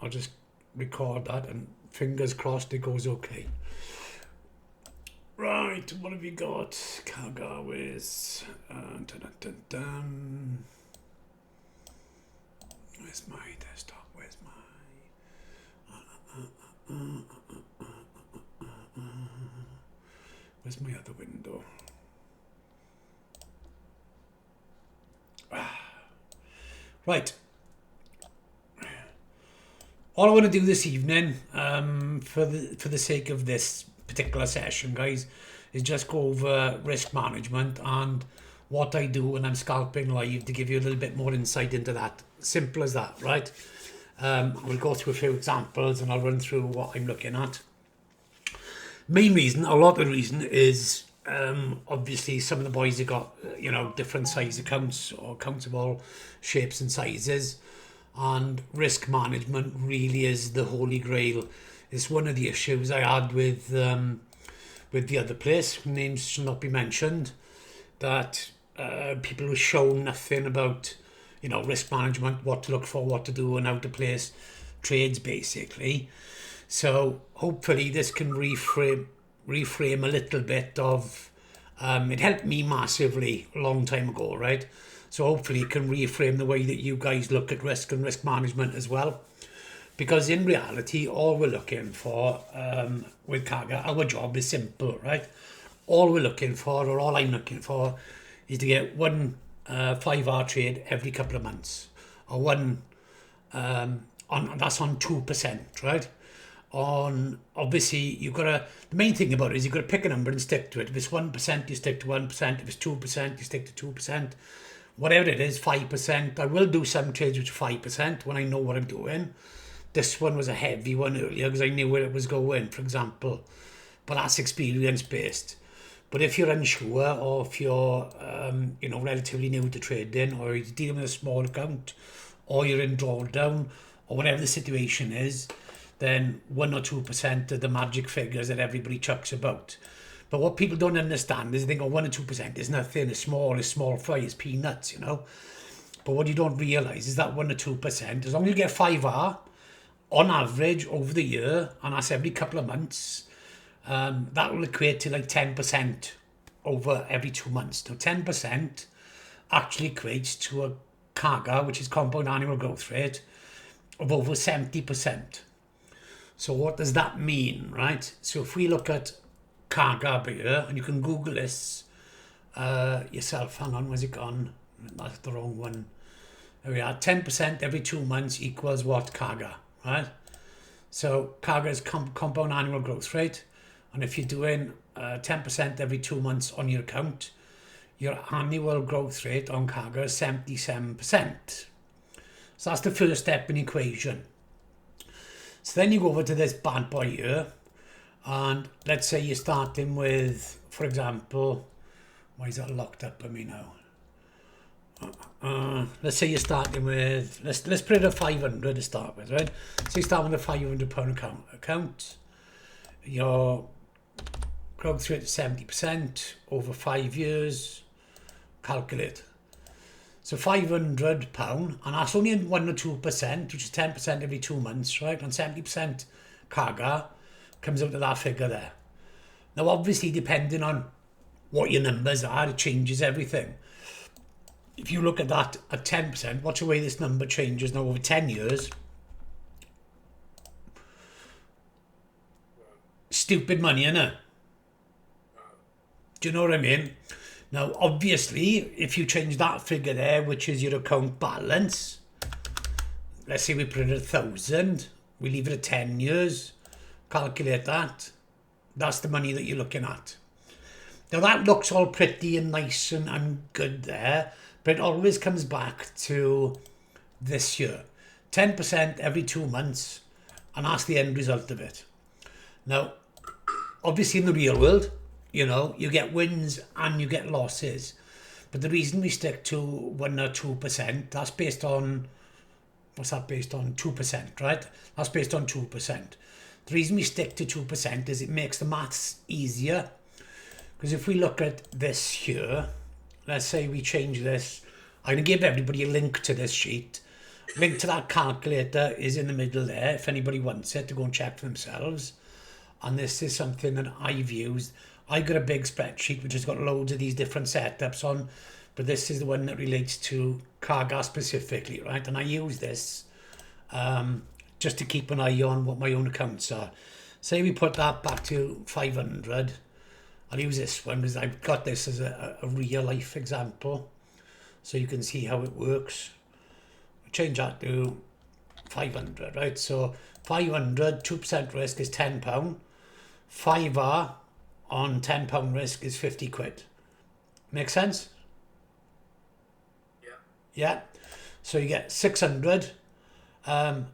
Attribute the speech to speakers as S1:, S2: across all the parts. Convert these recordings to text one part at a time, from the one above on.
S1: I'll just record that and fingers crossed it goes okay. Right, what have you got? CAGAR with where's my desktop? Where's my other window? Right. All I want to do this evening, for the sake of this particular session, guys, is just go over risk management and what I do when I'm scalping live to give you a little bit more insight into that. Simple as that, right? We'll go through a few examples and I'll run through what I'm looking at. Main reason, a lot of the reason is obviously some of the boys have got, different size accounts or accounts of all shapes and sizes. And risk management really is the holy grail. It's one of the issues I had with the other place, names shall not be mentioned, that people who show nothing about, risk management, what to look for, what to do, and how to place trades, basically. So hopefully this can reframe a little bit of, it helped me massively a long time ago, right? So hopefully it can reframe the way that you guys look at risk and risk management as well. Because in reality, all we're looking for with CAGAR, our job is simple, right? All we're looking for, or all I'm looking for, is to get one 5-hour trade every couple of months. Or one, that's on 2%, right? Obviously, the main thing about it is you've got to pick a number and stick to it. If it's 1%, you stick to 1%. If it's 2%, you stick to 2%. Whatever it is, 5%. I will do some trades which are 5% when I know what I'm doing. This one was a heavy one earlier because I knew where it was going, for example. But that's experience-based. But if you're unsure, or if you're, relatively new to trading, or you're dealing with a small account, or you're in drawdown, or whatever the situation is, then 1 or 2% are the magic figures that everybody chucks about. But what people don't understand is they think, 1 or 2% is nothing, it's small fry, it's peanuts, But what you don't realise is that 1 or 2%, as long as you get 5R, on average, over the year, and that's every couple of months, that will equate to like 10% over every 2 months. Now, 10% actually equates to a CAGR, which is compound annual growth rate, of over 70%. So what does that mean, right? So if we look at CAGAR here, and you can Google this yourself. Hang on, where's it gone? That's the wrong one. There we are. 10% every 2 months equals what? CAGAR, right? So CAGAR is compound annual growth rate. And if you're doing 10% every 2 months on your account, your annual growth rate on CAGAR is 77%. So that's the first step in the equation. So then you go over to this bad boy here. And let's say you're starting with, for example, why is that locked up on me now? Let's say you're starting with, let's put it at 500 to start with, right? So you start with a £500 account. Your growth rate is 70% over 5 years. Calculate. So £500, and that's only 1 or 2%, which is 10% every 2 months, right? And 70% CAGAR comes out to that figure there. Now, obviously, depending on what your numbers are, it changes everything. If you look at that at 10%, watch the way this number changes now over 10 years. Stupid money, innit? Do you know what I mean? Now, obviously, if you change that figure there, which is your account balance, let's say we put it at 1,000, we leave it at 10 years, calculate that, that's the money that you're looking at. Now, that looks all pretty and nice and good there, but it always comes back to this year. 10% every 2 months, and that's the end result of it. Now, obviously in the real world, you get wins and you get losses. But the reason we stick to 1 or 2%, that's based on, what's that based on? 2%, right? That's based on 2%. The reason we stick to 2% is it makes the maths easier. Because if we look at this here, let's say we change this, I'm going to give everybody a link to this sheet. Link to that calculator is in the middle there if anybody wants it to go and check for themselves. And this is something that I've used. I got a big spreadsheet which has got loads of these different setups on, but this is the one that relates to CAGAR specifically, right? And I use this just to keep an eye on what my own accounts are. Say we put that back to 500. I'll use this one because I've got this as a real life example, so you can see how it works. Change that to 500, right? So 500, 2% risk is £10. 5R on £10 risk is 50 quid. Make sense?
S2: Yeah.
S1: Yeah. So you get 600. The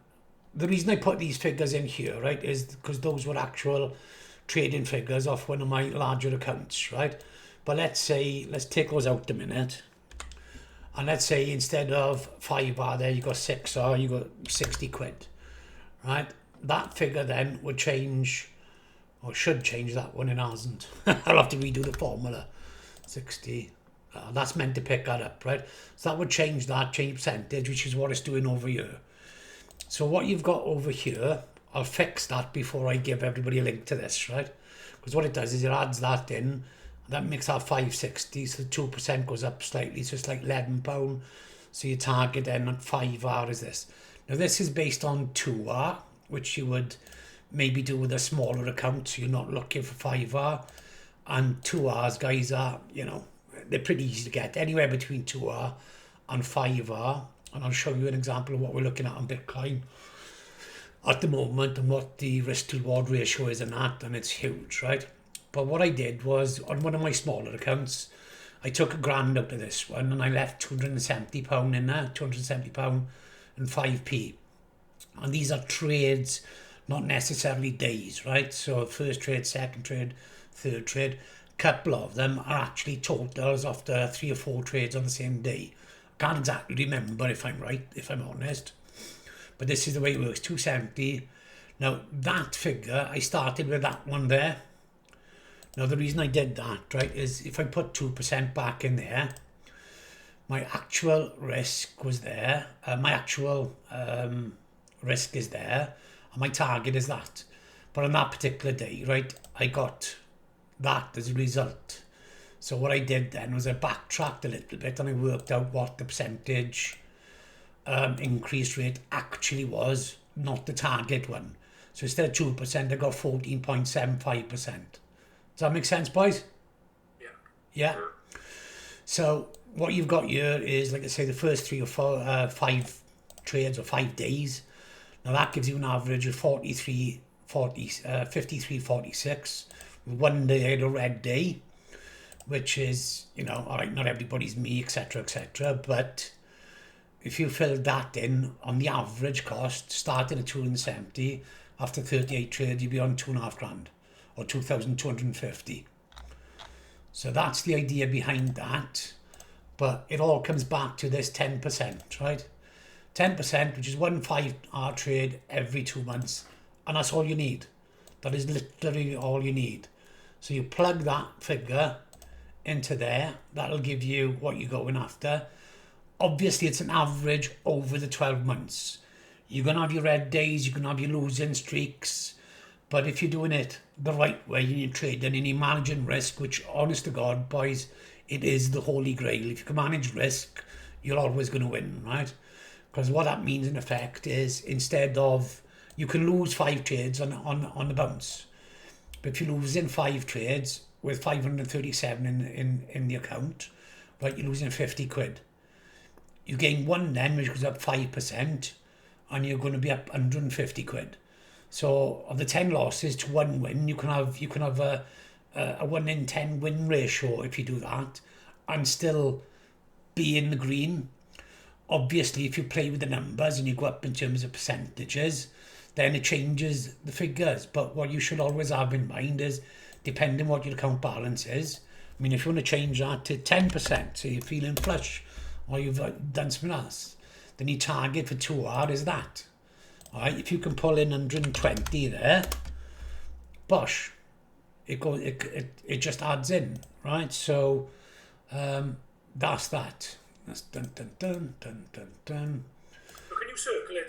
S1: reason I put these figures in here, right, is because those were actual trading figures off one of my larger accounts, right? But let's take those out a minute. And let's say instead of 5R there, you got 6R, you got 60 quid, right? That figure then would change, or should change that one, it hasn't. I'll have to redo the formula. 60, that's meant to pick that up, right? So that would change percentage, which is what it's doing over here. So what you've got over here, I'll fix that before I give everybody a link to this, right? Because what it does is it adds that in. That makes that 560, so 2% goes up slightly, so it's like £11. So your target then at 5R is this. Now this is based on 2R, which you would maybe do with a smaller account, so you're not looking for 5R. And 2Rs, guys, are, you know, they're pretty easy to get, anywhere between 2R and 5R. And I'll show you an example of what we're looking at on Bitcoin at the moment and what the risk to reward ratio is in that, and it's huge, right? But what I did was, on one of my smaller accounts, I took £1,000 out of this one and I left £270 in there, £270 and 5p. And these are trades, not necessarily days, right? So first trade, second trade, third trade. A couple of them are actually totals after 3 or 4 trades on the same day. I can't exactly remember if I'm right, if I'm honest. But this is the way it works, 270. Now that figure, I started with that one there. Now the reason I did that, right, is if I put 2% back in there, my actual risk was there, my actual risk is there, and my target is that. But on that particular day, right, I got that as a result. So what I did then was I backtracked a little bit and I worked out what the percentage increase rate actually was, not the target one. So instead of 2%, I got 14.75%. Does that make sense, boys?
S2: Yeah.
S1: Yeah.
S2: Sure.
S1: So what you've got here is, like I say, the first 3 or 4, 5 trades or 5 days. Now that gives you an average of 53.46. One day I had a red day, which is, you know, all right, not everybody's me, etc., etc. But if you filled that in on the average cost, starting at 270, after 38 trades, you'd be on £2,500 or 2,250. So that's the idea behind that. But it all comes back to this 10%, right? 10%, which is 1 5R trade every 2 months. And that's all you need. That is literally all you need. So you plug that figure into there. That'll give you what you're going after. Obviously, it's an average over the 12 months. You're going to have your red days. You're going to have your losing streaks. But if you're doing it the right way, you're trading and you're managing risk, which, honest to God, boys, it is the holy grail. If you can manage risk, you're always going to win, right? Because what that means in effect is, instead of, you can lose 5 trades on the bounce. But if you lose in 5 trades with 537 in the account, right, you're losing 50 quid. You gain 1 then, which goes up 5%, and you're going to be up 150 quid. So of the 10 losses to 1 win, you can have a 1 in 10 win ratio if you do that, and still be in the green. Obviously, if you play with the numbers and you go up in terms of percentages, then it changes the figures. But what you should always have in mind is, depending what your account balance is, I mean, if you want to change that to 10%, so you're feeling flush, or you've done something else, then your target for 2R is that. All right, if you can pull in 120 there, bosh, it just adds in, right? So that's that. That's dun dun dun dun dun dun.
S2: So can you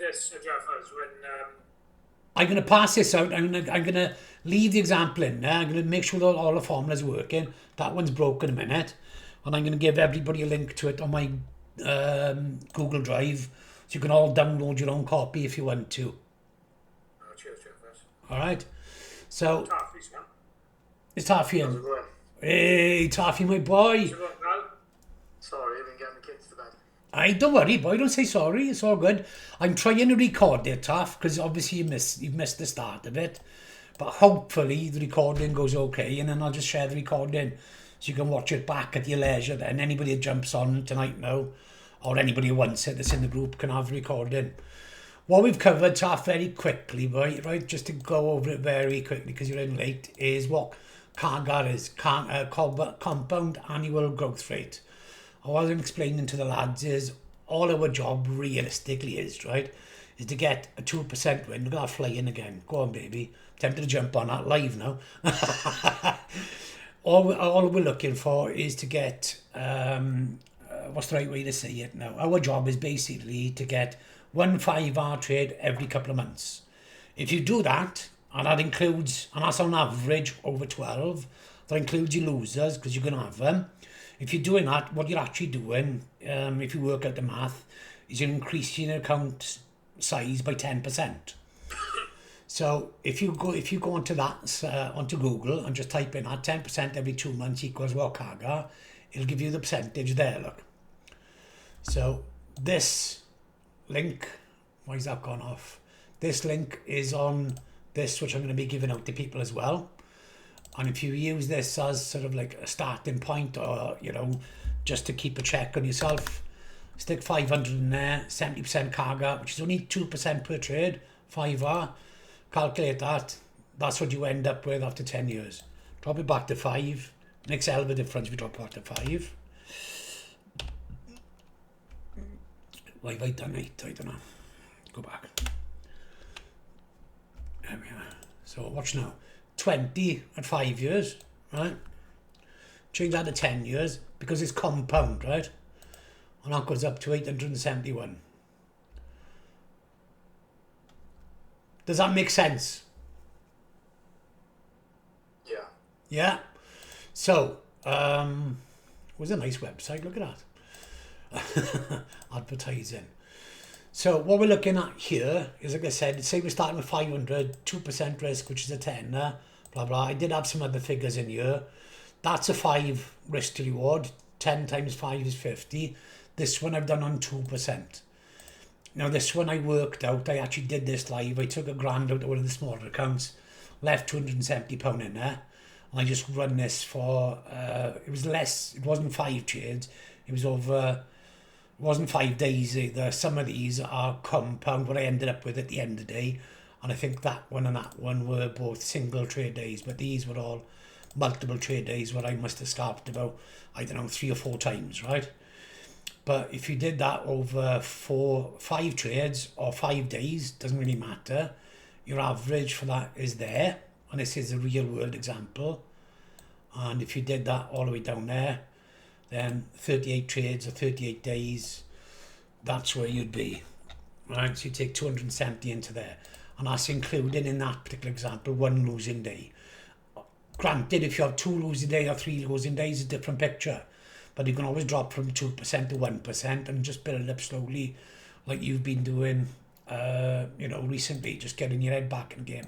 S2: this, Jeffers, when
S1: I'm going to pass this out. I'm going to leave the example in there. I'm going to make sure that all the formulas are working. That one's broken a minute. And I'm going to give everybody a link to it on my Google Drive. So you can all download your own copy if you want to.
S2: oh, cheers, Jeffers.
S1: All right? So,
S2: Taffy, Sam.
S1: it's Taffy
S3: How's it
S1: in.
S3: going?
S1: Hey, Taffy, my boy.
S2: How's it going, pal?
S3: Sorry, I've been getting the kids to bed.
S1: Aye, don't worry, boy. Don't say sorry. It's all good. I'm trying to record it, Taff, because obviously you've missed the start of it. But hopefully the recording goes okay, and then I'll just share the recording so you can watch it back at your leisure. Then anybody that jumps on tonight now, or anybody who wants it that's in the group, can have the recording. What we've covered, Taff, very quickly, boy, right? Just to go over it very quickly because you're in late, is what CAGAR is, compound annual growth rate. What I'm explaining to the lads is all our job realistically is, right, is to get a 2% win. Look at that flying again. Go on, baby. Tempted to jump on that live now. all we're looking for is to get, what's the right way to say it now? Our job is basically to get 1 5-hour trade every couple of months. If you do that, and that includes, and that's on average over 12, that includes your losers because you're going to have them. If you're doing that, what you're actually doing, if you work out the math, is you're increasing your account size by 10%. So if you go onto that onto Google and just type in that 10% every 2 months equals what CAGAR, it'll give you the percentage there. Look. So this link, why is that gone off? This link is on this, which I'm going to be giving out to people as well. And if you use this as sort of like a starting point, or, you know, just to keep a check on yourself, stick 500 in there, 70% CAGAR, which is only 2% per trade, 5R. Calculate that. That's what you end up with after 10 years. Drop it back to 5. Makes a hell of a difference if you drop it back to 5. Why have I done 8? I don't know. Go back. There we are. So watch now. 20 at 5 years, right? Change that to 10 years because it's compound, right? And that goes up to 871. Does that make sense?
S3: Yeah.
S1: Yeah. So, was a nice website. Look at that. Advertising. So what we're looking at here is, like I said, say we're starting with 500, 2% risk, which is a 10, blah, blah. I did have some other figures in here. That's a 5 risk to reward. 10 times 5 is 50. This one I've done on 2%. Now this one I worked out, I actually did this live. I took £1,000 out of one of the smaller accounts, left £270 in there. And I just run this for, it was less, it wasn't 5 trades. It was over, it wasn't 5 days either. Some of these are compound, what I ended up with at the end of the day. And I think that one and that one were both single trade days, but these were all multiple trade days where I must have scalped about, I don't know, 3 or 4 times, right? But if you did that over 5 trades or 5 days, doesn't really matter. Your average for that is there. And this is a real world example. And if you did that all the way down there, then 38 trades or 38 days, that's where you'd be. Right, so you take 270 into there. And that's including, in that particular example, 1 losing day. Granted, if you have 2 losing days or 3 losing days, it's a different picture. But you can always drop from 2% to 1% and just build it up slowly, like you've been doing, recently, just getting your head back in the game.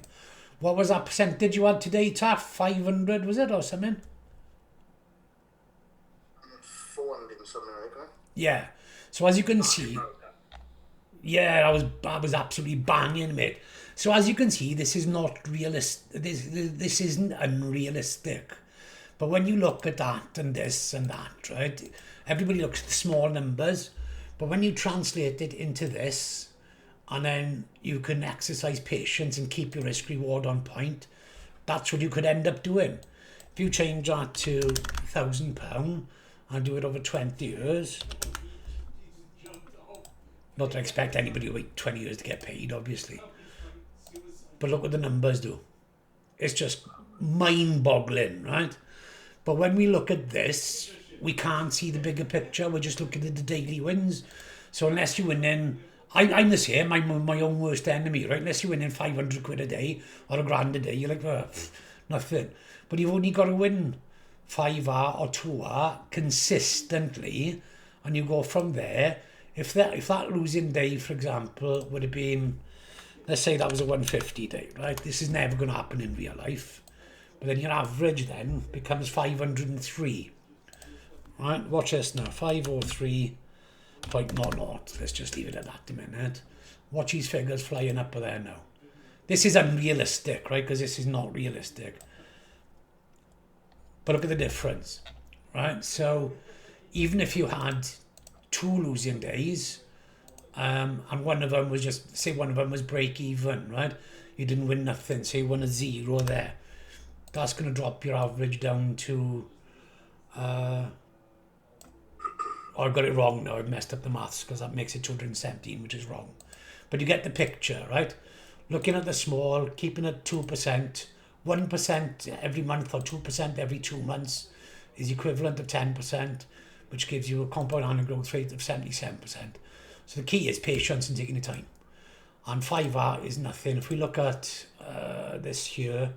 S1: What was that percentage you had today, Taff? 500, was it, or something?
S3: 400 and something like that.
S1: Yeah. So as you can see, yeah, I was absolutely banging, mate. So as you can see, this is not realistic. This isn't unrealistic. But when you look at that and this and that, right, everybody looks at the small numbers. But when you translate it into this, and then you can exercise patience and keep your risk reward on point, that's what you could end up doing. If you change that to £1,000 and do it over 20 years, not to expect anybody to wait 20 years to get paid, obviously. But look what the numbers do. It's just mind-boggling, right? But when we look at this, we can't see the bigger picture. We're just looking at the daily wins. So unless you're winning I'm the same. I'm my own worst enemy, right? Unless you're winning 500 quid a day or a grand a day, you're like, oh, nothing. But you've only got to win 5R or 2R consistently, and you go from there. If that losing day, for example, would have been, let's say that was a 150 day, right? This is never going to happen in real life. But then your average then becomes 503. Right, watch this now. 503.00. Let's just leave it at that a minute. Watch these figures flying up there now. This is unrealistic, right? Because this is not realistic. But look at the difference, right? So even if you had 2 losing days, and one of them was just, say one of them was break even, right? You didn't win nothing, say you won a 0 there. That's going to drop your average down to, oh, I got it wrong now, I've messed up the maths because that makes it 217, which is wrong. But you get the picture, right? Looking at the small, keeping it 2%, 1% every month or 2% every 2 months is equivalent to 10%, which gives you a compound annual growth rate of 77%. So the key is patience and taking your time. And 5R is nothing. If we look at this here,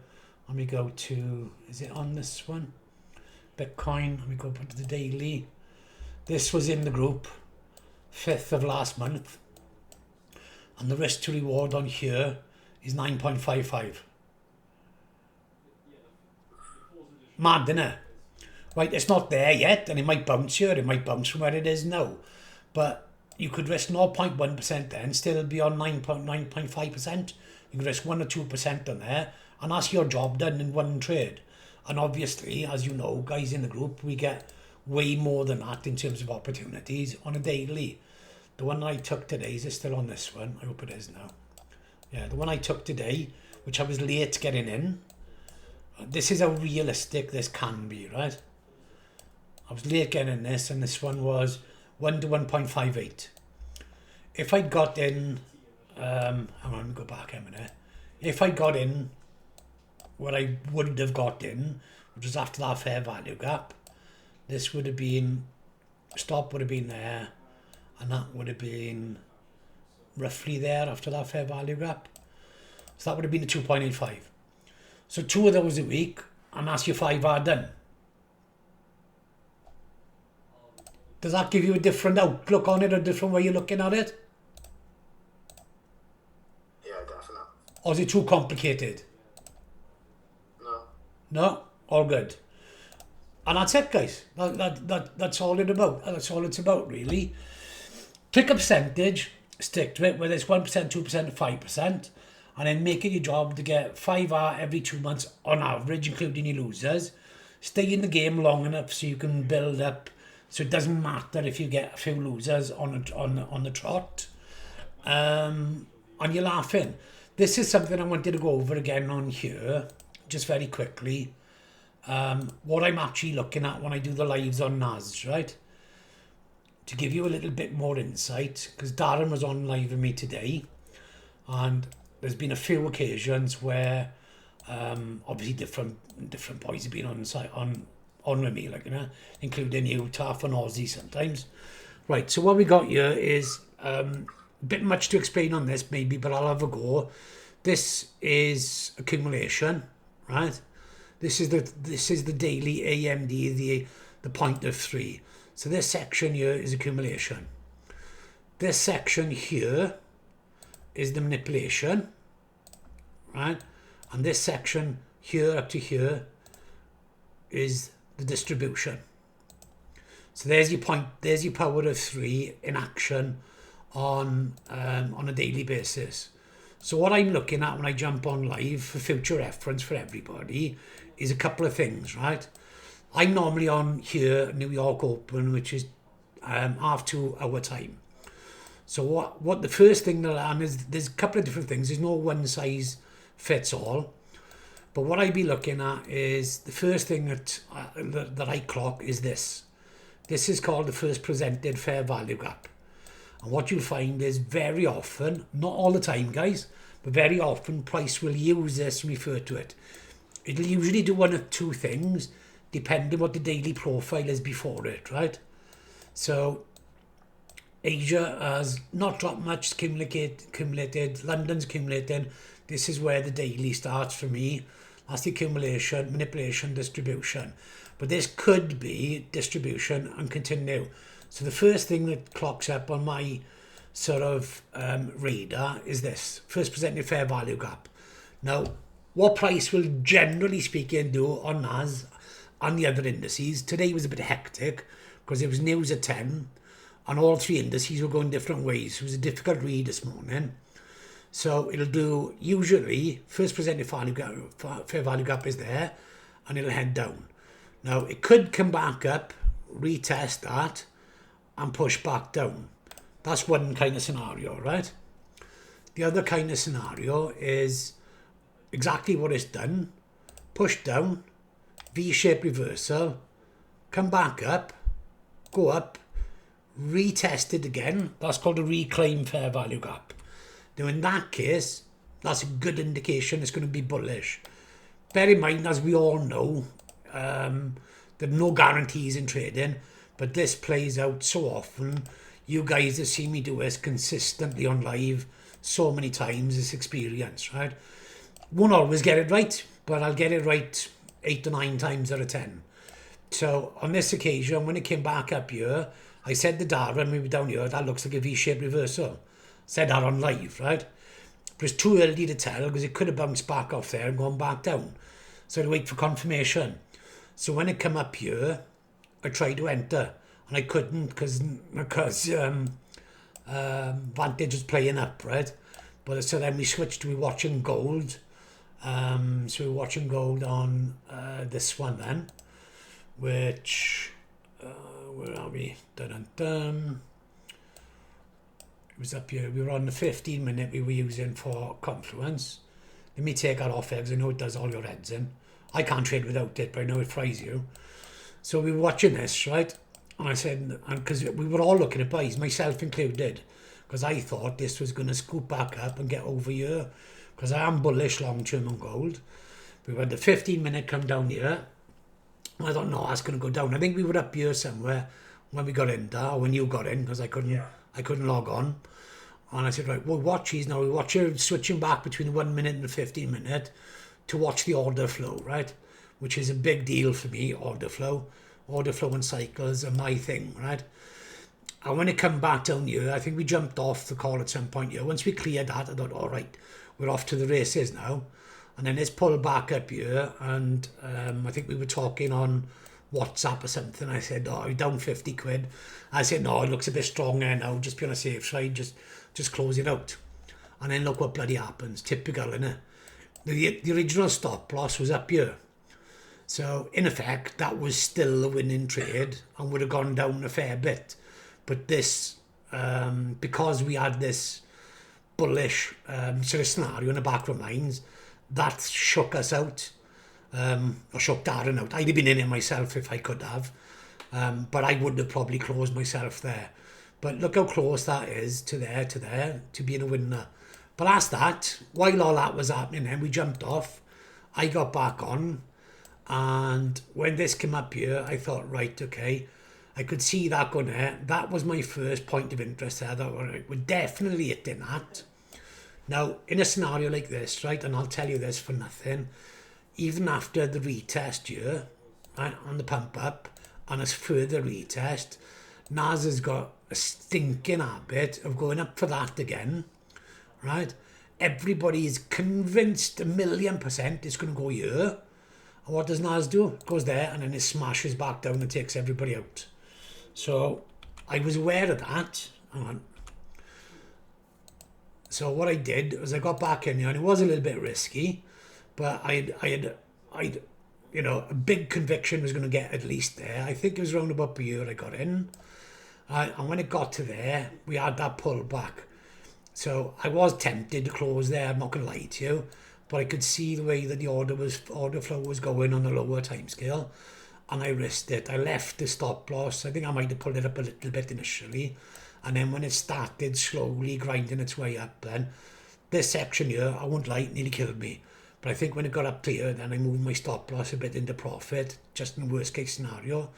S1: and we go to, is it on this one? Bitcoin, and we go to the daily. This was in the group, 5th of last month. And the risk to reward on here is 9.55. Mad, isn't it? Right, it's not there yet, and it might bounce here, it might bounce from where it is now. But you could risk 0.1% then, still be on 9.5%. You could risk 1 or 2% on there, and that's your job done in one trade. And obviously, as you know, guys in the group, we get way more than that in terms of opportunities on a daily. The one I took today, is it still on this one? I hope it is now. Yeah, the one I took today, which I was late getting in, this is how realistic this can be, right? I was late getting this, and this one was 1 to 1.58. If I'd got in, hang on, let me go back a minute. If I got in what I would have got in, which was after that fair value gap, this would have been, stop would have been there, and that would have been roughly there after that fair value gap. So that would have been a 2.85. So 2 of those a week, and that's your 5R done. Does that give you a different outlook on it, or a different way you're looking at it?
S3: Yeah, definitely.
S1: Or is it too complicated?
S3: No.
S1: No? All good. And that's it, guys. That's all it's about. That's all it's about, really. Pick a percentage, stick to it, whether it's 1%, 2%, 5%, and then make it your job to get 5R every 2 months on average, including your losers. Stay in the game long enough so you can build up, so it doesn't matter if you get a few losers on the trot. And you're laughing. This is something I wanted to go over again on here, just very quickly. What I'm actually looking at when I do the lives on NAS, right? To give you a little bit more insight, because Darren was on live with me today, and there's been a few occasions where obviously different boys have been on with me, like, you know, including you, Taff and Aussie sometimes. Right, so what we got here is a bit much to explain on this maybe, but I'll have a go. This is accumulation, right? This is the daily AMD, the point of 3. So this section here is accumulation. This section here is the manipulation, right? And this section here up to here is the distribution. So there's your point, there's your power of 3 in action on a daily basis. So what I'm looking at when I jump on live for future reference for everybody is a couple of things, right? I'm normally on here, New York Open, which is half 2 hour time. So what the first thing that I'm is, there's a couple of different things. There's no one size fits all. But what I'd be looking at is the first thing that I clock is this. This is called the first presented fair value gap. And what you'll find is very often, not all the time guys, but very often price will use this and refer to it. It'll usually do one of 2 things, depending what the daily profile is before it, right? So Asia has not dropped much, accumulated. London's accumulating. This is where the daily starts for me. That's the accumulation, manipulation, distribution. But this could be distribution and continue. So the first thing that clocks up on my sort of radar is this. First presented fair value gap. Now, what price will generally speaking do on NAS and the other indices? Today was a bit hectic because it was news at 10 and all three indices were going different ways. It was a difficult read this morning. So it'll do, usually, first presented fair value gap is there and it'll head down. Now, it could come back up, retest that and push back down. That's one kind of scenario, right? The other kind of scenario is exactly what it's done. Push down, V-shaped reversal, come back up, go up, retest it again. That's called a reclaim fair value gap. Now in that case, that's a good indication it's going to be bullish. Bear in mind, as we all know, there are no guarantees in trading, but this plays out so often. You guys have seen me do this consistently on live so many times, this experience, right? Won't always get it right, but I'll get it right 8 to 9 times out of 10. So on this occasion, when it came back up here, I said to Darren, we were down here, that looks like a V-shaped reversal. Said that on live, right? But it's too early to tell because it could have bounced back off there and gone back down. So I'd wait for confirmation. So when it come up here, I tried to enter and I couldn't because Vantage was playing up, right? But so then we switched to watching gold. So we're watching gold on this one then, which where are we? Dun, dun, dun. It was up here. We were on the 15-minute we were using for Confluence. Let me take that off there because I know it does all your heads in. I can't trade without it, but I know it fries you. So we were watching this, right? And I said, because we were all looking at buys, myself included, because I thought this was going to scoop back up and get over here, because I am bullish long-term on gold. We had the 15-minute come down here. I thought, no, that's going to go down. I think we were up here somewhere when we got in there, or when you got in, because I couldn't log on. And I said, right, we'll watch these now. We watch you switching back between the 1 minute and the 15-minute to watch the order flow, right? Which is a big deal for me, order flow. Order flow and cycles are my thing, right? And when it come back down here, I think we jumped off the call at some point here. Once we cleared that, I thought, all right, we're off to the races now. And then it's pulled back up here, and I think we were talking on WhatsApp or something. I said, oh, you're down 50 quid. I said, no, it looks a bit stronger now. Just be on a safe side. Just close it out. And then look what bloody happens. Typical, innit? The original stop loss was up here. So, in effect, that was still a winning trade and would have gone down a fair bit. But this, because we had this bullish sort of scenario in the back of our minds, that shook us out, or shook Darren out. I'd have been in it myself if I could have, but I would have probably closed myself there. But look how close that is to there, to being a winner. But that's that. While all that was happening, then we jumped off. I got back on, and when this came up here, I thought, right, okay, I could see that going there. That was my first point of interest there. I thought, all right, we're definitely hitting that. Now, in a scenario like this, right, and I'll tell you this for nothing, even after the retest here, right, on the pump up, and a further retest, NAS has got a stinking habit of going up for that again, right? Everybody is convinced 1,000,000% it's going to go here. And what does NAS do? It goes there, and then it smashes back down and takes everybody out. So, I was aware of that. Hang on. So what I did was I got back in here, and it was a little bit risky, but I had, you know, a big conviction was going to get at least there. I think it was around about a year I got in, and when it got to there, we had that pull back. So I was tempted to close there. I'm not going to lie to you, but I could see the way that the order flow was going on the lower time scale, and I risked it. I left the stop loss. I think I might have pulled it up a little bit initially. And then when it started slowly grinding its way up, then this section here, I won't lie, it nearly killed me. But I think when it got up to here, then I moved my stop loss a bit into profit, just in the worst case scenario.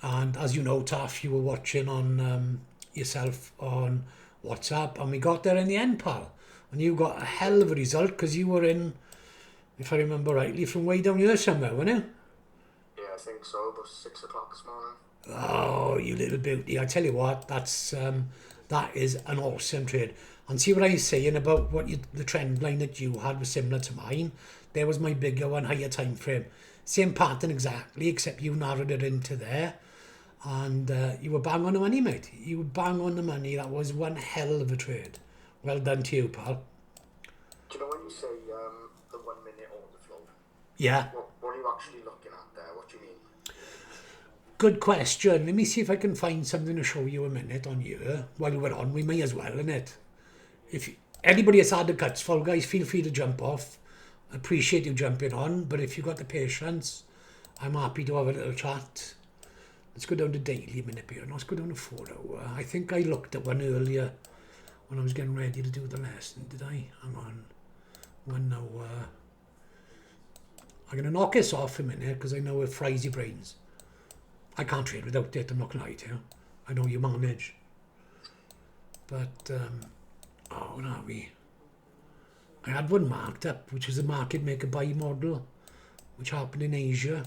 S1: And as you know, Taff, you were watching on yourself on WhatsApp, and we got there in the end, pal. And you got a hell of a result because you were in, if I remember rightly, from way down here somewhere, weren't you?
S3: Yeah, I think so. About 6 o'clock this morning.
S1: Oh, you little beauty. I tell you what, that is an awesome trade. And see what I'm saying about the trend line that you had was similar to mine. There was my bigger one, higher time frame. Same pattern exactly, except you narrowed it into there. And you were bang on the money, mate. You were bang on the money. That was one hell of a trade. Well done to you, pal.
S3: Do you know when you say the 1 minute order flow?
S1: Yeah.
S3: What are you actually looking at there? What do you mean?
S1: Good question. Let me see if I can find something to show you a minute on here. While we're on, we may as well, innit? If anybody has had the guts full, guys, feel free to jump off. I appreciate you jumping on, but if you've got the patience, I'm happy to have a little chat. Let's go down to daily a minute here. Let's go down to 4 hour. I think I looked at one earlier when I was getting ready to do the lesson. Did I? Hang on. 1 hour. I'm going to knock this off a minute because I know it fries your brains. I can't trade without it, I'm not going to lie to you. I know you manage. But, oh, where are we? I had one marked up, which was a market maker buy model, which happened in Asia.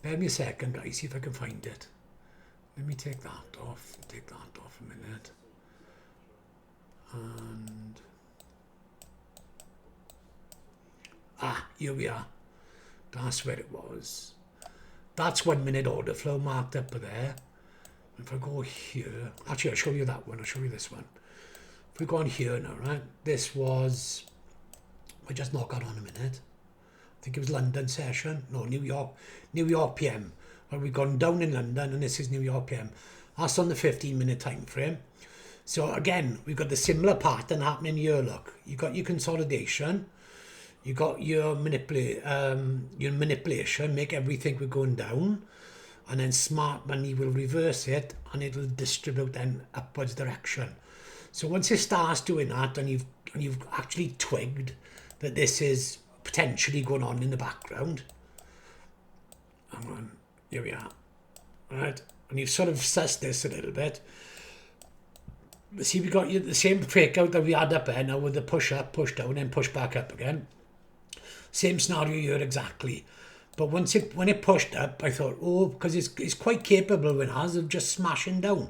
S1: Bear me a second, guys, see if I can find it. Let me take that off. Take that off a minute. And here we are. That's where it was. That's 1 minute order flow marked up there. If I go here, actually I'll show you that one. I'll show you this one. If we go on here now, right? This was, I just knock out on a minute. I think it was London session. No, New York PM. Well, we've gone down in London and this is New York PM. That's on the 15-minute time frame. So again, we've got the similar pattern happening here, look. You've got your consolidation. You got your manipulation, make everything we're going down, and then smart money will reverse it and it'll distribute then upwards direction. So once it starts doing that and you've actually twigged that this is potentially going on in the background. Hang on, here we are. Right, and you've sort of sussed this a little bit. See, we got the same fake out that we had up there now with the push up, push down, and push back up again. Same scenario here exactly. But when it pushed up, I thought, oh, because it's quite capable when it has of just smashing down,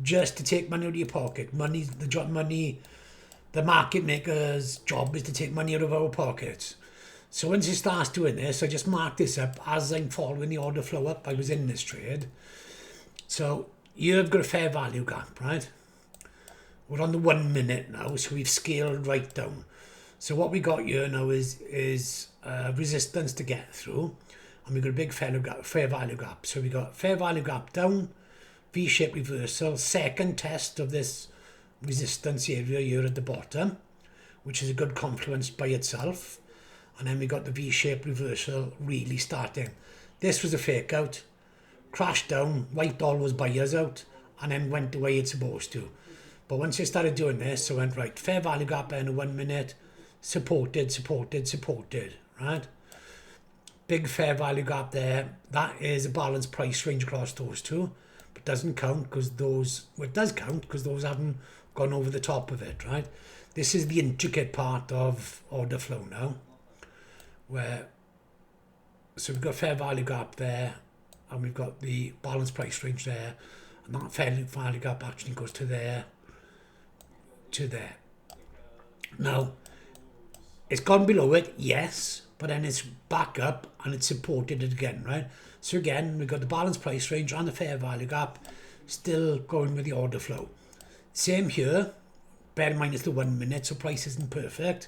S1: just to take money out of your pocket. The market maker's job is to take money out of our pockets. So once it starts doing this, I just mark this up as I'm following the order flow up. I was in this trade. So you've got a fair value gap, right? We're on the 1 minute now, so we've scaled right down. So what we got here now is resistance to get through, and we've got a big fair value gap. So we got fair value gap down, V-shaped reversal, second test of this resistance area here at the bottom, which is a good confluence by itself. And then we got the V-shaped reversal really starting. This was a fake out, crashed down, wiped all those buyers out, and then went the way it's supposed to. But once I started doing this, I went, right, fair value gap in 1 minute, supported, right? Big fair value gap there. That is a balanced price range across those two, but doesn't count because those, well, it does count because those haven't gone over the top of it, right? This is the intricate part of order flow now, where, so we've got fair value gap there, and we've got the balanced price range there, and that fair value gap actually goes to there, to there. Now, it's gone below it, yes, but then it's back up and it's supported it again, right? So again, we've got the balanced price range and the fair value gap, still going with the order flow. Same here, bear in mind it's the 1 minute, so price isn't perfect.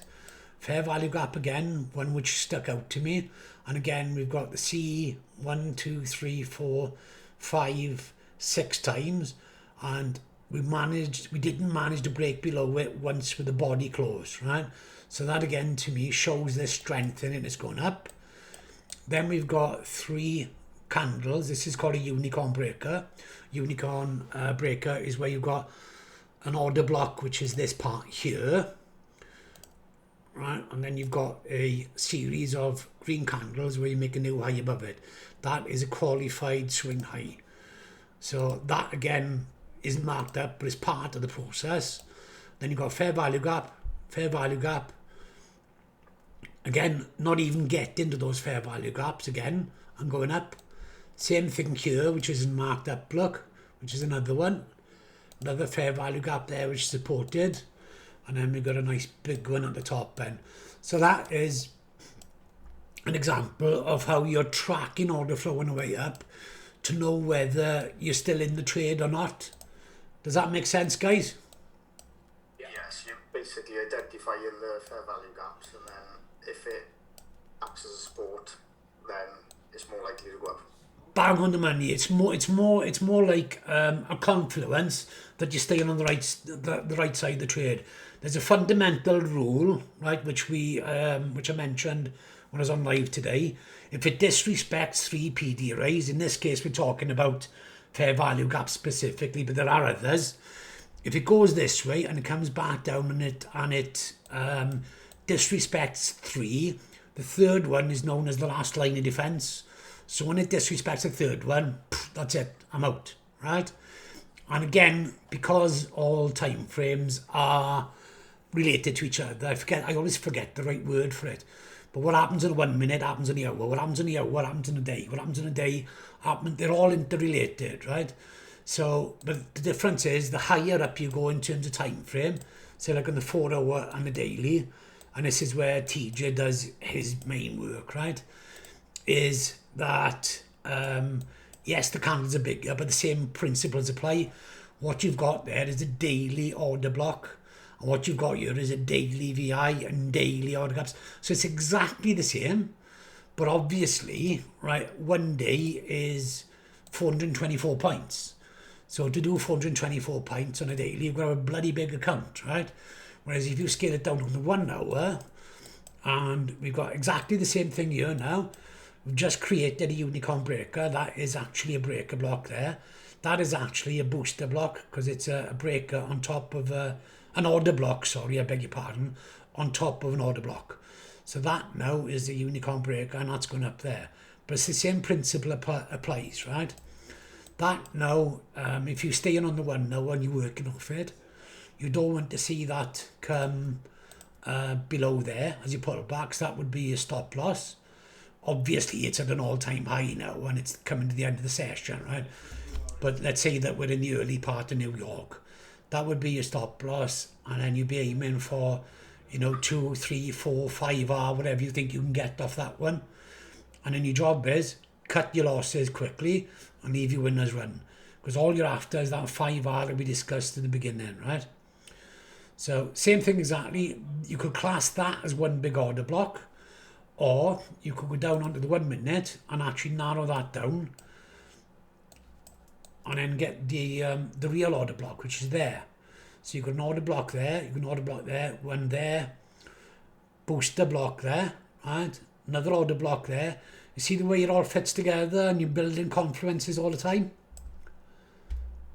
S1: Fair value gap again, one which stuck out to me. And again, we've got the C 1, 2, 3, 4, 5, 6 times, and we didn't manage to break below it once with the body close, right? So that again to me shows the strength in it. It's going up. Then we've got 3 candles. This is called a unicorn breaker. Unicorn breaker is where you've got an order block, which is this part here, right? And then you've got a series of green candles where you make a new high above it. That is a qualified swing high. So that again isn't marked up, but it's part of the process. Then you've got fair value gap, fair value gap. Again, not even getting to those fair value gaps again and going up. Same thing here, which isn't marked up, look, which is another one. Another fair value gap there, which is supported. And then we've got a nice big one at the top end. So that is an example of how you're tracking order flow on the way up to know whether you're still in the trade or not. Does that make sense, guys?
S3: Yes, you basically identify the fair value gaps, and then if it acts as a support, then it's more likely to go up.
S1: Bang on the money. It's more like a confluence that you're staying on the right side of the trade. There's a fundamental rule, right, which I mentioned when I was on live today. If it disrespects 3 PD arrays, in this case we're talking about fair value gaps specifically, but there are others. If it goes this way and it comes back down and it disrespects 3, the third one is known as the last line of defense. So when it disrespects the third one, that's it, I'm out, right? And again, because all time frames are related to each other, I always forget the right word for it. But what happens in a 1 minute happens in the hour. What happens in the hour, what happens in a day. What happens in a day, they're all interrelated, right? So, but the difference is the higher up you go in terms of time frame, say like on the 4 hour and the daily, and this is where TJ does his main work, right? Is that, yes, the candles are bigger, but the same principles apply. What you've got there is a daily order block. And what you've got here is a daily VI and daily order gaps. So it's exactly the same. But obviously, right, 1 day is 424 points. So to do 424 points on a daily, you've got to have a bloody big account, right? Whereas if you scale it down to the 1 hour, and we've got exactly the same thing here now, we've just created a unicorn breaker. That is actually a breaker block there. That is actually a booster block because it's a breaker on top of an order block, sorry, I beg your pardon, on top of an order block. So that now is a unicorn breaker and that's going up there. But it's the same principle applies, right? That now, if you're staying on the 1 hour and you're working off it, you don't want to see that come below there as you pull it back. So that would be a stop loss. Obviously, it's at an all-time high now and it's coming to the end of the session, right? But let's say that we're in the early part of New York. That would be your stop loss, and then you'd be aiming for, 2, 3, 4, 5 R, whatever you think you can get off that one. And then your job is cut your losses quickly and leave your winners run. Because all you're after is that 5 R that we discussed at the beginning, right? So same thing exactly. You could class that as one big order block, or you could go down onto the 1 minute and actually narrow that down and then get the real order block, which is there. So you've got an order block there, you can order block there, one there, booster block there, right? Another order block there. You see the way it all fits together and you're building confluences all the time?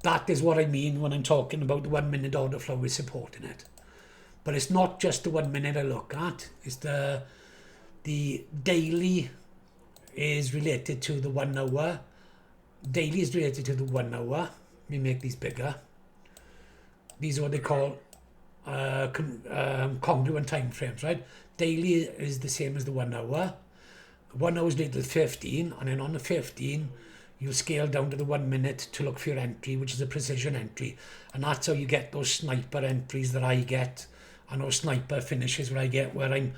S1: That is what I mean when I'm talking about the 1 minute order flow is supporting it. But it's not just the 1 minute I look at, it's the daily is related to the 1 hour. Daily is related to the 1 hour. Let me make these bigger. These are what they call congruent time frames, right? Daily is the same as the 1 hour. 1 hour is related to 15, and then on the 15, you scale down to the 1 minute to look for your entry, which is a precision entry. And that's how you get those sniper entries that I get, and those sniper finishes where I get, where I'm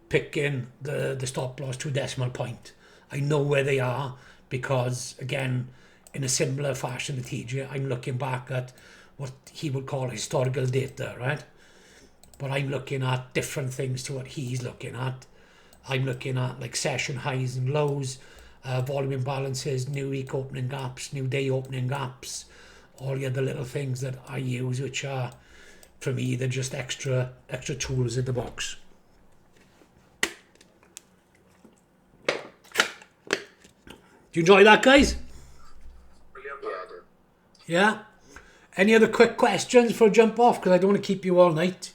S1: picking the stop loss to a decimal point. I know where they are, because again, in a similar fashion to TJ, I'm looking back at what he would call historical data, right? But I'm looking at different things to what he's looking at. I'm looking at like session highs and lows, volume imbalances, new week opening gaps, new day opening gaps, all the other little things that I use, which are, for me, they're just extra tools in the box. Do you enjoy that, guys?
S2: Brilliant.
S3: Yeah, I do.
S1: Yeah? Any other quick questions before I jump off? Because I don't want to keep you all night.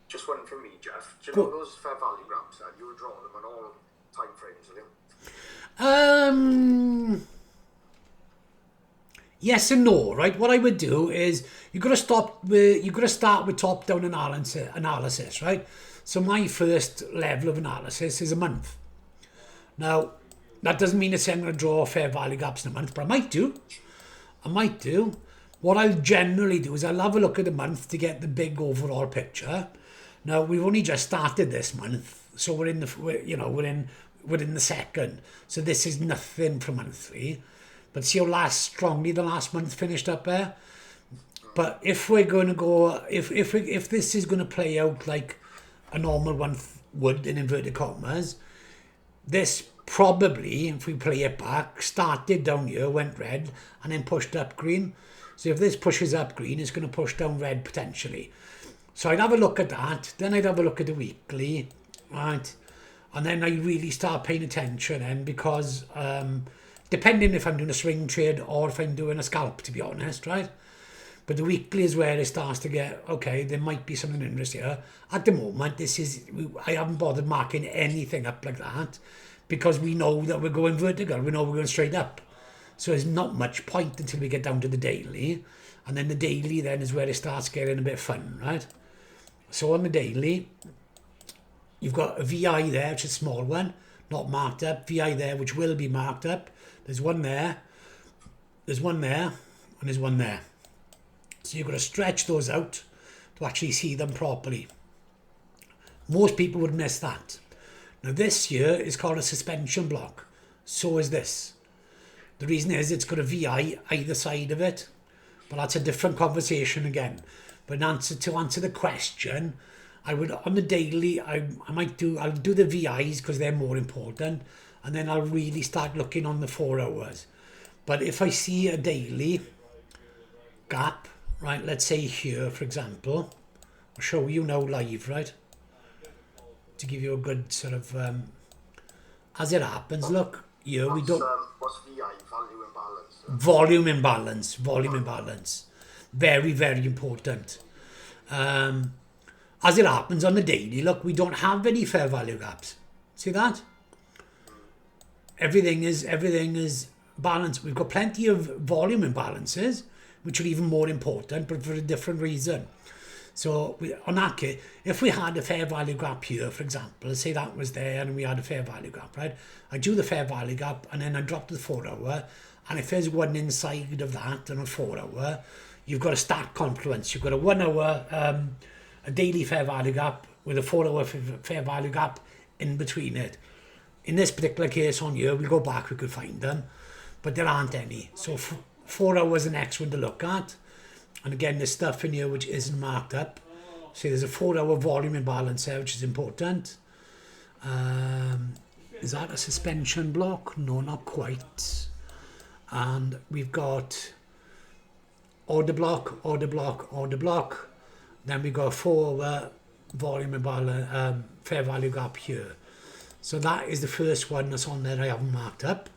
S3: Just one from me, Jeff. Do you
S1: Go.
S3: know those fair value graphs that you were drawing them on all time frames, will you?
S1: Yes and no, right? What I would do is you've got to start with top-down analysis, right? So my first level of analysis is a month. Now, that doesn't mean it's I'm going to draw fair value gaps in a month, but I might do. What I'll generally do is I'll have a look at the month to get the big overall picture. Now, we've only just started this month, so we're in the second. So this is nothing for monthly. But see how strongly the last month finished up there? But if we're going to go, if this is going to play out like a normal month would in inverted commas, this probably, if we play it back, started down here, went red, and then pushed up green. So if this pushes up green, it's going to push down red potentially. So I'd have a look at that, then I'd have a look at the weekly, right? And then I really start paying attention then because depending if I'm doing a swing trade or if I'm doing a scalp, to be honest, right? But the weekly is where it starts to get, okay, there might be something interesting here. At the moment, I haven't bothered marking anything up like that because we know that we're going vertical, we know we're going straight up. So there's not much point until we get down to the daily. And then the daily then is where it starts getting a bit fun, right? So on the daily, you've got a VI there, which is a small one, not marked up. VI there, which will be marked up. There's one there, and there's one there. So you've got to stretch those out to actually see them properly. Most people would miss that. Now this here is called a suspension block. So is this. The reason is it's got a VI either side of it. But that's a different conversation again. But to answer the question, I would, on the daily, I'll do the VIs because they're more important. And then I'll really start looking on the 4 hours. But if I see a daily gap, right, let's say here, for example, I'll show you now live, right? To give you a good sort of, as it happens, look, here we don't...
S3: What's VI, value imbalance?
S1: Volume imbalance. Very, very important. As it happens on the daily, look, we don't have any fair value gaps. See that? Everything is balanced. We've got plenty of volume imbalances, which are even more important, but for a different reason. So on that case, if we had a fair value gap here, for example, let's say that was there and we had a fair value gap, right? I do the fair value gap and then I drop to the 4 hour. And if there's one inside of that and a 4 hour, you've got a stack confluence. You've got a 1 hour, a daily fair value gap with a 4 hour fair value gap in between it. In this particular case on here, we go back, we could find them, but there aren't any. So 4 hours the next one to look at. And again, there's stuff in here which isn't marked up. So there's a 4 hour volume imbalance there, which is important. Is that a suspension block? No, not quite. And we've got order block. Then we've got a 4 hour volume imbalance, fair value gap here. So that is the first one that's on there I haven't marked up.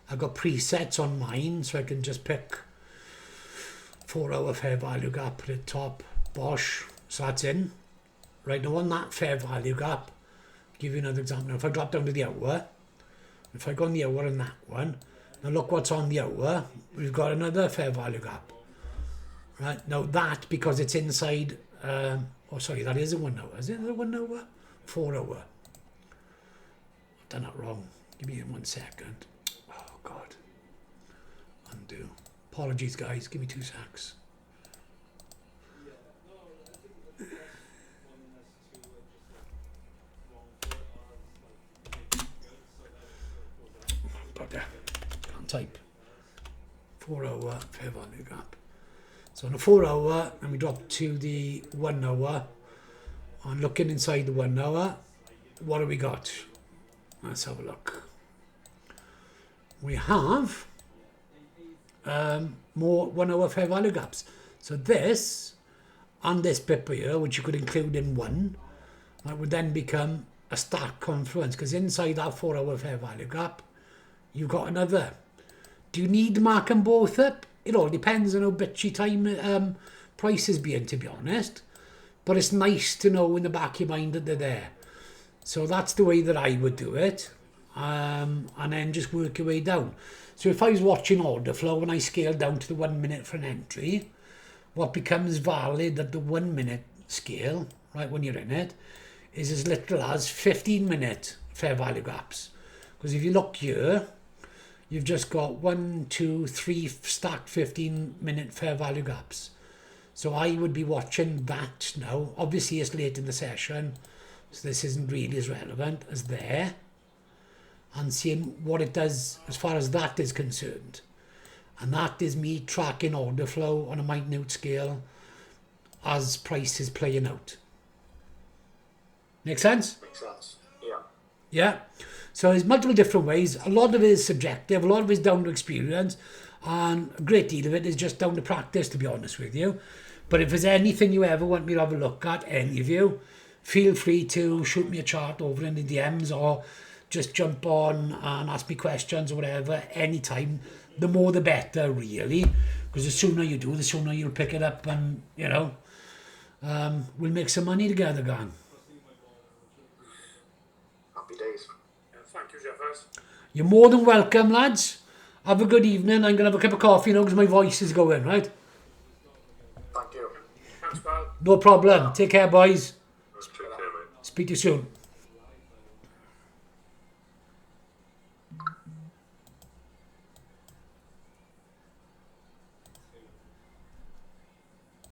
S1: I've got presets on mine, so I can just pick 4 hour fair value gap at the top, bosh, so that's in. Right, now on that fair value gap, I'll give you another example. Now if I drop down to the hour, if I go on the hour and that one, now look what's on the hour, we've got another fair value gap. Right, now that, because it's inside, that is a 1 hour, is it a 1 hour? 4 hour. I've done that wrong, give me 1 second. Oh God, undo. Apologies guys, give me 2 secs. But can't type. 4 hour fair value gap. So on a 4 hour, and we drop to the 1 hour. And looking inside the 1 hour, what have we got? Let's have a look. We have more 1 hour fair value gaps. So this and this bit here, which you could include in one, that would then become a stack confluence, because inside that 4 hour fair value gap, you've got another. Do you need to mark them both up? It all depends on how bitchy time prices being, to be honest. But it's nice to know in the back of your mind that they're there. So that's the way that I would do it. and then just work your way down. So if I was watching Orderflow and I scale down to the 1 minute for an entry, what becomes valid at the 1 minute scale, right, when you're in it, is as little as 15-minute fair value gaps. Because if you look here, you've just got 1, 2, 3 stacked 15-minute fair value gaps. So I would be watching that now. Obviously, it's late in the session, so this isn't really as relevant as there. And seeing what it does as far as that is concerned. And that is me tracking order flow on a minute scale as price is playing out. Make sense?
S3: Makes sense. Yeah.
S1: Yeah. So there's multiple different ways. A lot of it is subjective. A lot of it is down to experience. And a great deal of it is just down to practice, to be honest with you. But if there's anything you ever want me to have a look at, any of you, feel free to shoot me a chart over in the DMs or just jump on and ask me questions or whatever, anytime. The more the better, really. Because the sooner you do, the sooner you'll pick it up and, you know, we'll make some money together, gang.
S3: Happy days.
S2: Yeah, thank you, Jeffers.
S1: You're more than welcome, lads. Have a good evening. I'm going to have a cup of coffee now because my voice is going, right?
S3: Thank you.
S2: Thanks, pal.
S1: No problem. Take care, boys.
S2: Take care, mate.
S1: Speak to you soon.